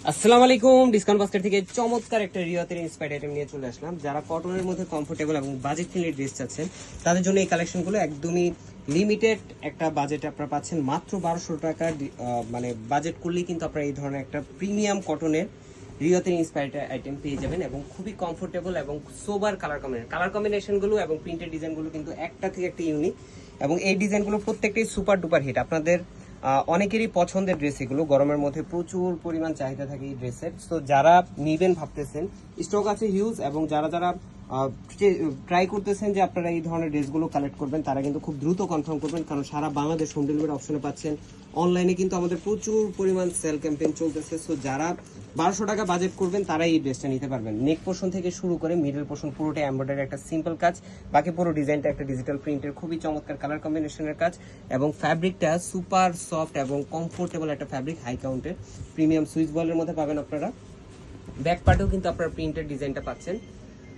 আসসালামু আলাইকুম। Discount basket থেকে চমৎকার একটা রিওয়াতের ইন্সপায়ার্ড আইটেম নিয়ে চলে আসলাম। যারা কটনের মধ্যে কমফোর্টেবল এবং বাজেট ফ্রেন্ডলি ড্রেস চাচ্ছেন তাদের জন্য এই কালেকশনগুলো একদমই লিমিটেড একটা বাজেট আপনারা পাচ্ছেন মাত্র 1200 টাকা। মানে বাজেট করলেই কিন্তু আপনারা এই ধরনের একটা প্রিমিয়াম কটনের রিওয়াতের ইন্সপায়ার্ড আইটেম পেয়ে যাবেন এবং খুবই কমফোর্টেবল এবং সোবার কালার কম্বিনেশনগুলো এবং প্রিন্টেড ডিজাইনগুলো কিন্তু একটা থেকে একটা ইউনিক এবং এই ডিজাইনগুলো প্রত্যেকটাই সুপার ডুপার হিট। আপনাদের অনেকেরই পছন্দের ড্রেস এগুলো, গরমের মধ্যে প্রচুর পরিমাণ চাহিদা থাকে এই ড্রেসের। তো যারা নিবেন ভাবতেছেন স্টক আছে হিউজ, এবং যারা যারা ট্রাই করতেছেন যে আপনারা এই ধরনের ড্রেসগুলো কালেক্ট করবেন তারা কিন্তু খুব দ্রুত কনফার্ম করবেন, কারণ সারা বাংলাদেশ হোম ডেলিভারি অপশনে পাচ্ছেন। অনলাইনে কিন্তু আমাদের প্রচুর পরিমাণ সেল ক্যাম্পেইন চলতেছে। সো যারা 1200 টাকা বাজেট করবেন তারাই এই ড্রেসটা নিতে পারবেন। নেক পোর্শন থেকে শুরু করে মিডল পোর্শন পুরোটা এমব্রয়ডারি একটা সিম্পল কাজ, বাকি পুরো ডিজাইনটা একটা ডিজিটাল প্রিন্টের খুবই চমৎকার কালার কম্বিনেশনের কাজ, এবং ফ্যাব্রিকটা সুপার সফট এবং কমফোর্টেবল একটা ফ্যাব্রিক, হাই কাউন্টের প্রিমিয়াম সুইচ বলের মধ্যে পাবেন আপনারা। ব্যাক পার্টেও কিন্তু আপনারা প্রিন্টেড ডিজাইনটা পাচ্ছেন,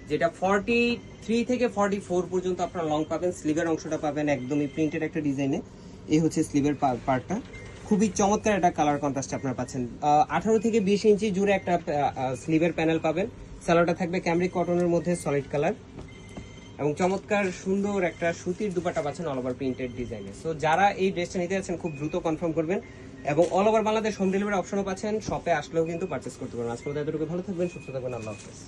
যেটা 43 থেকে 44 পর্যন্ত আপনারা লং পাবেন। স্লিভের অংশটা পাবেন একদমই প্রিন্টেড একটা ডিজাইনে। এই হচ্ছে স্লিভের পার্টটা, খুবই চমৎকার একটা কালার কন্ট্রাস্ট আপনারা পাচ্ছেন। 18 থেকে 20 ইঞ্চি জুড়ে একটা স্লিভের প্যানেল পাবেন। সালোয়ারটা থাকবে ক্যামরিক কটনের মধ্যে সলিড কালার, এবং চমৎকার সুন্দর একটা সুতির দুপাট্টা পাচ্ছেন অল ওভার প্রিন্টেড ডিজাইনে। সো যারা এই ড্রেসটা নিতে যাচ্ছেন খুব দ্রুত কনফার্ম করবেন, এবং all over Bangladesh home delivery অপশনও পাচ্ছেন। শপে আসলেও কিন্তু পারচেস করতে পারবেন। আজকে এতটুকু, ভালো থাকবেন, সুস্থ থাকবেন, আল্লাহ হাফেজ।